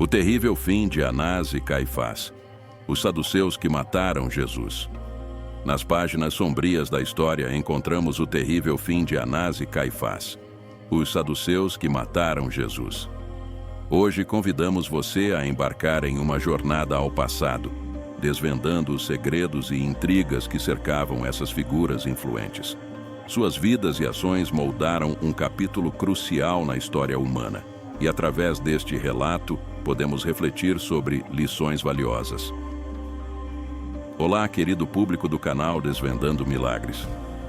O terrível fim de Anás e Caifás. Os saduceus que mataram Jesus. Nas páginas sombrias da história encontramos o terrível fim de Anás e Caifás. Os saduceus que mataram Jesus. Hoje convidamos você a embarcar em uma jornada ao passado, desvendando os segredos e intrigas que cercavam essas figuras influentes. Suas vidas e ações moldaram um capítulo crucial na história humana, e através deste relato podemos refletir sobre lições valiosas. Olá, querido público do canal Desvendando Milagres.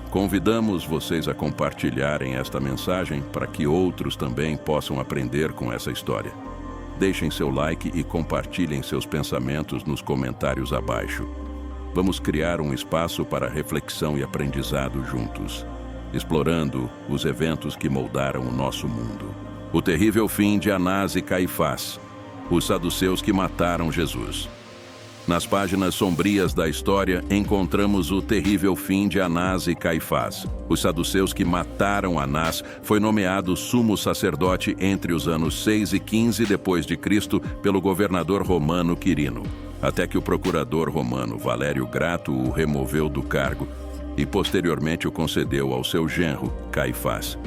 Convidamos vocês a compartilharem esta mensagem para que outros também possam aprender com essa história. Deixem seu like e compartilhem seus pensamentos nos comentários abaixo. Vamos criar um espaço para reflexão e aprendizado juntos, explorando os eventos que moldaram o nosso mundo. O terrível fim de Anás e Caifás. Os saduceus que mataram Jesus. Nas páginas sombrias da história, encontramos o terrível fim de Anás e Caifás. Os saduceus que mataram Anás foi nomeado sumo sacerdote entre os anos 6 e 15 depois de Cristo pelo governador romano Quirino, até que o procurador romano Valério Grato o removeu do cargo e posteriormente o concedeu ao seu genro, Caifás.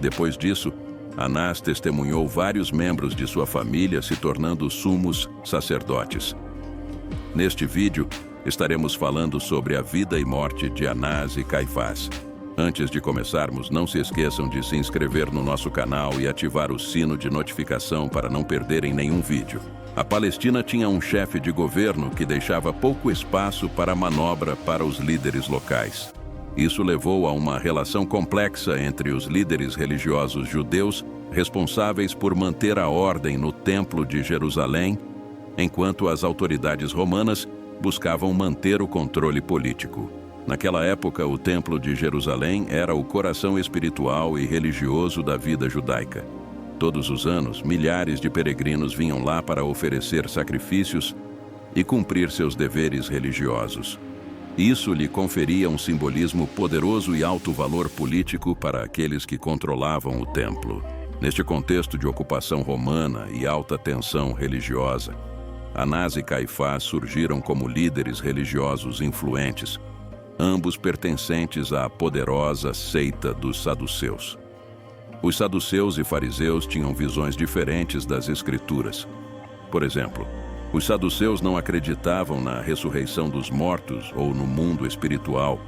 Depois disso, Anás testemunhou vários membros de sua família se tornando sumos sacerdotes. Neste vídeo, estaremos falando sobre a vida e morte de Anás e Caifás. Antes de começarmos, não se esqueçam de se inscrever no nosso canal e ativar o sino de notificação para não perderem nenhum vídeo. A Palestina tinha um chefe de governo que deixava pouco espaço para manobra para os líderes locais. Isso levou a uma relação complexa entre os líderes religiosos judeus responsáveis por manter a ordem no Templo de Jerusalém, enquanto as autoridades romanas buscavam manter o controle político. Naquela época, o Templo de Jerusalém era o coração espiritual e religioso da vida judaica. Todos os anos, milhares de peregrinos vinham lá para oferecer sacrifícios e cumprir seus deveres religiosos. Isso lhe conferia um simbolismo poderoso e alto valor político para aqueles que controlavam o templo. Neste contexto de ocupação romana e alta tensão religiosa, Anás e Caifás surgiram como líderes religiosos influentes, ambos pertencentes à poderosa seita dos saduceus. Os saduceus e fariseus tinham visões diferentes das Escrituras. Por exemplo, os saduceus não acreditavam na ressurreição dos mortos ou no mundo espiritual,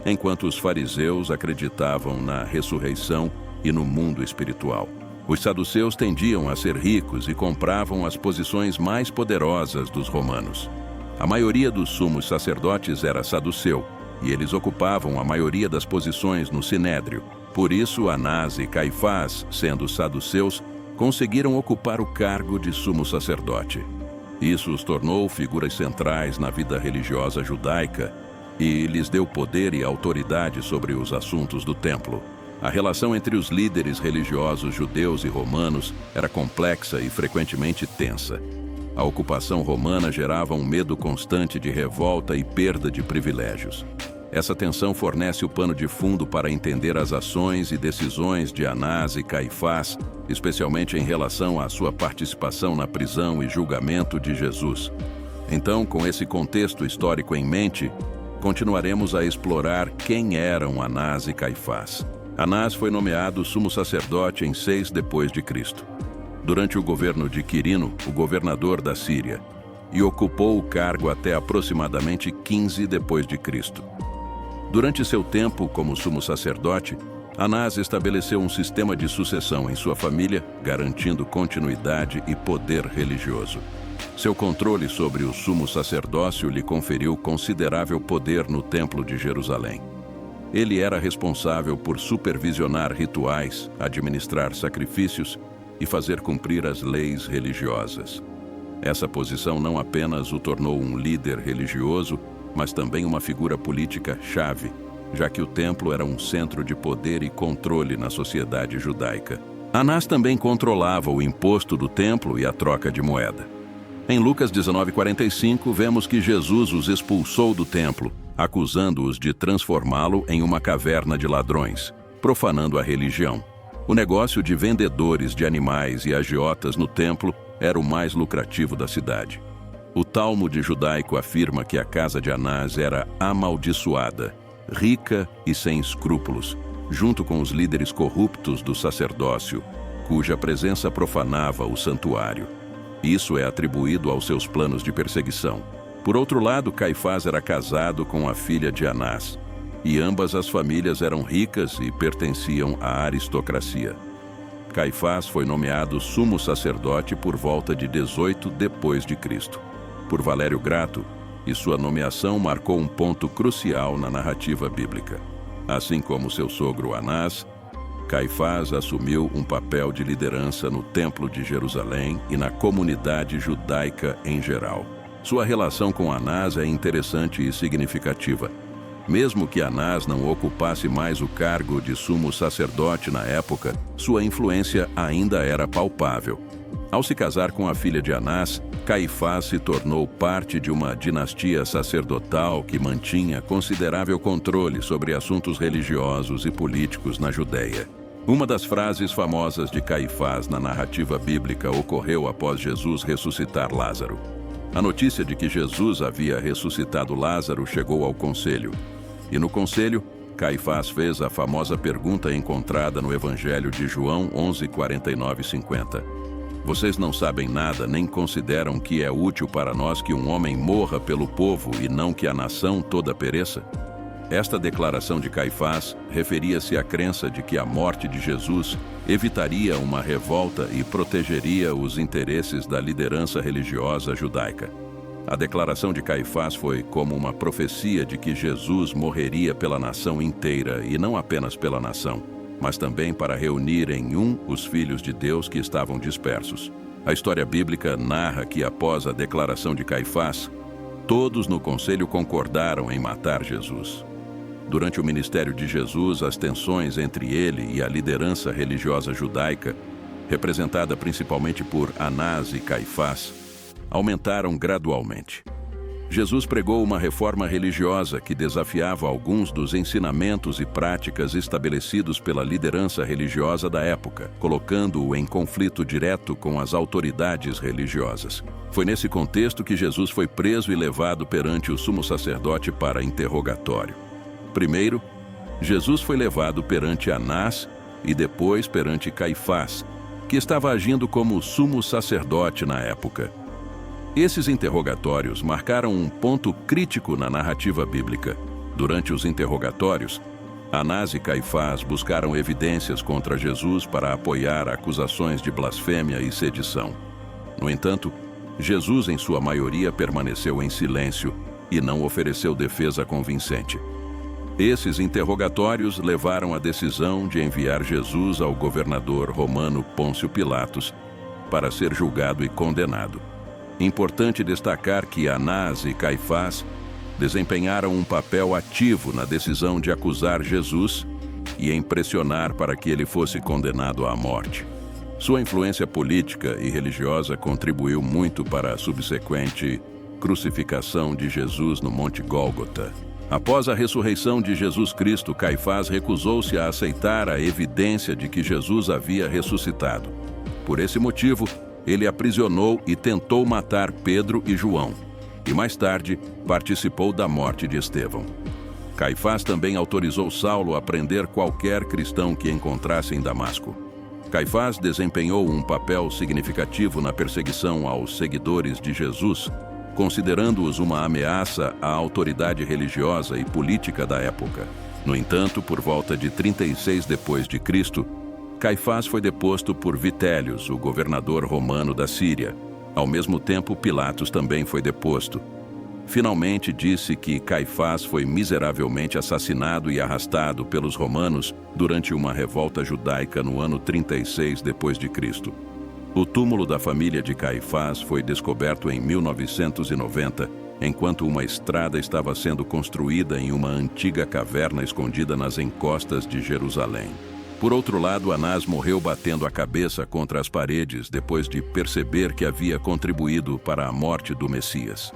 enquanto os fariseus acreditavam na ressurreição e no mundo espiritual. Os saduceus tendiam a ser ricos e compravam as posições mais poderosas dos romanos. A maioria dos sumos sacerdotes era saduceu, e eles ocupavam a maioria das posições no Sinédrio. Por isso, Anás e Caifás, sendo saduceus, conseguiram ocupar o cargo de sumo sacerdote. Isso os tornou figuras centrais na vida religiosa judaica e lhes deu poder e autoridade sobre os assuntos do templo. A relação entre os líderes religiosos judeus e romanos era complexa e frequentemente tensa. A ocupação romana gerava um medo constante de revolta e perda de privilégios. Essa tensão fornece o pano de fundo para entender as ações e decisões de Anás e Caifás, especialmente em relação à sua participação na prisão e julgamento de Jesus. Então, com esse contexto histórico em mente, continuaremos a explorar quem eram Anás e Caifás. Anás foi nomeado sumo sacerdote em 6 depois de Cristo, durante o governo de Quirino, o governador da Síria, e ocupou o cargo até aproximadamente 15 depois de Cristo. Durante seu tempo como sumo sacerdote, Anás estabeleceu um sistema de sucessão em sua família, garantindo continuidade e poder religioso. Seu controle sobre o sumo sacerdócio lhe conferiu considerável poder no Templo de Jerusalém. Ele era responsável por supervisionar rituais, administrar sacrifícios e fazer cumprir as leis religiosas. Essa posição não apenas o tornou um líder religioso, mas também uma figura política chave, já que o templo era um centro de poder e controle na sociedade judaica. Anás também controlava o imposto do templo e a troca de moeda. Em Lucas 19:45, vemos que Jesus os expulsou do templo, acusando-os de transformá-lo em uma caverna de ladrões, profanando a religião. O negócio de vendedores de animais e agiotas no templo era o mais lucrativo da cidade. O Talmud judaico afirma que a casa de Anás era amaldiçoada, rica e sem escrúpulos, junto com os líderes corruptos do sacerdócio, cuja presença profanava o santuário. Isso é atribuído aos seus planos de perseguição. Por outro lado, Caifás era casado com a filha de Anás, e ambas as famílias eram ricas e pertenciam à aristocracia. Caifás foi nomeado sumo sacerdote por volta de 18 depois de Cristo, por Valério Grato, e sua nomeação marcou um ponto crucial na narrativa bíblica. Assim como seu sogro Anás, Caifás assumiu um papel de liderança no Templo de Jerusalém e na comunidade judaica em geral. Sua relação com Anás é interessante e significativa. Mesmo que Anás não ocupasse mais o cargo de sumo sacerdote na época, sua influência ainda era palpável. Ao se casar com a filha de Anás, Caifás se tornou parte de uma dinastia sacerdotal que mantinha considerável controle sobre assuntos religiosos e políticos na Judéia. Uma das frases famosas de Caifás na narrativa bíblica ocorreu após Jesus ressuscitar Lázaro. A notícia de que Jesus havia ressuscitado Lázaro chegou ao conselho. E no conselho, Caifás fez a famosa pergunta encontrada no Evangelho de João 11:49-50. Vocês não sabem nada nem consideram que é útil para nós que um homem morra pelo povo e não que a nação toda pereça? Esta declaração de Caifás referia-se à crença de que a morte de Jesus evitaria uma revolta e protegeria os interesses da liderança religiosa judaica. A declaração de Caifás foi como uma profecia de que Jesus morreria pela nação inteira e não apenas pela nação, mas também para reunir em um os filhos de Deus que estavam dispersos. A história bíblica narra que após a declaração de Caifás, todos no conselho concordaram em matar Jesus. Durante o ministério de Jesus, as tensões entre ele e a liderança religiosa judaica, representada principalmente por Anás e Caifás, aumentaram gradualmente. Jesus pregou uma reforma religiosa que desafiava alguns dos ensinamentos e práticas estabelecidos pela liderança religiosa da época, colocando-o em conflito direto com as autoridades religiosas. Foi nesse contexto que Jesus foi preso e levado perante o sumo sacerdote para interrogatório. Primeiro, Jesus foi levado perante Anás e depois perante Caifás, que estava agindo como sumo sacerdote na época. Esses interrogatórios marcaram um ponto crítico na narrativa bíblica. Durante os interrogatórios, Anás e Caifás buscaram evidências contra Jesus para apoiar acusações de blasfêmia e sedição. No entanto, Jesus, em sua maioria, permaneceu em silêncio e não ofereceu defesa convincente. Esses interrogatórios levaram à decisão de enviar Jesus ao governador romano Pôncio Pilatos para ser julgado e condenado. Importante destacar que Anás e Caifás desempenharam um papel ativo na decisão de acusar Jesus e em pressionar para que ele fosse condenado à morte. Sua influência política e religiosa contribuiu muito para a subsequente crucificação de Jesus no Monte Gólgota. Após a ressurreição de Jesus Cristo, Caifás recusou-se a aceitar a evidência de que Jesus havia ressuscitado. Por esse motivo, ele aprisionou e tentou matar Pedro e João, e mais tarde participou da morte de Estevão. Caifás também autorizou Saulo a prender qualquer cristão que encontrasse em Damasco. Caifás desempenhou um papel significativo na perseguição aos seguidores de Jesus, considerando-os uma ameaça à autoridade religiosa e política da época. No entanto, por volta de 36 depois de Cristo, Caifás foi deposto por Vitélios, o governador romano da Síria. Ao mesmo tempo, Pilatos também foi deposto. Finalmente disse que Caifás foi miseravelmente assassinado e arrastado pelos romanos durante uma revolta judaica no ano 36 depois de Cristo. O túmulo da família de Caifás foi descoberto em 1990, enquanto uma estrada estava sendo construída em uma antiga caverna escondida nas encostas de Jerusalém. Por outro lado, Anás morreu batendo a cabeça contra as paredes depois de perceber que havia contribuído para a morte do Messias.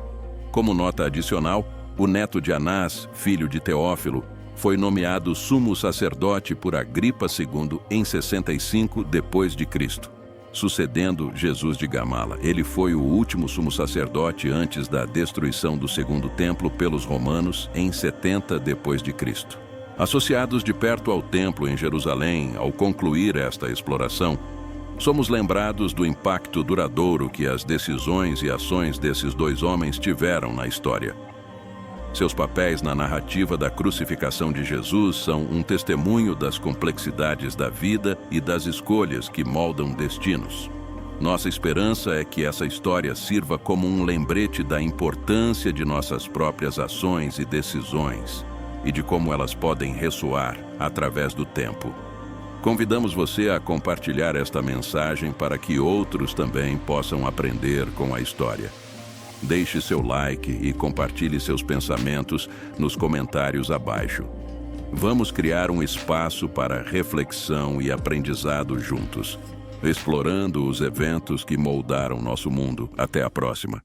Como nota adicional, o neto de Anás, filho de Teófilo, foi nomeado sumo sacerdote por Agripa II em 65 depois de Cristo. sucedendo Jesus de Gamala. Ele foi o último sumo sacerdote antes da destruição do segundo templo pelos romanos em 70 depois de Cristo. Associados de perto ao templo em Jerusalém, ao concluir esta exploração, somos lembrados do impacto duradouro que as decisões e ações desses dois homens tiveram na história. Seus papéis na narrativa da crucificação de Jesus são um testemunho das complexidades da vida e das escolhas que moldam destinos. Nossa esperança é que essa história sirva como um lembrete da importância de nossas próprias ações e decisões e de como elas podem ressoar através do tempo. Convidamos você a compartilhar esta mensagem para que outros também possam aprender com a história. Deixe seu like e compartilhe seus pensamentos nos comentários abaixo. Vamos criar um espaço para reflexão e aprendizado juntos, explorando os eventos que moldaram nosso mundo. Até a próxima.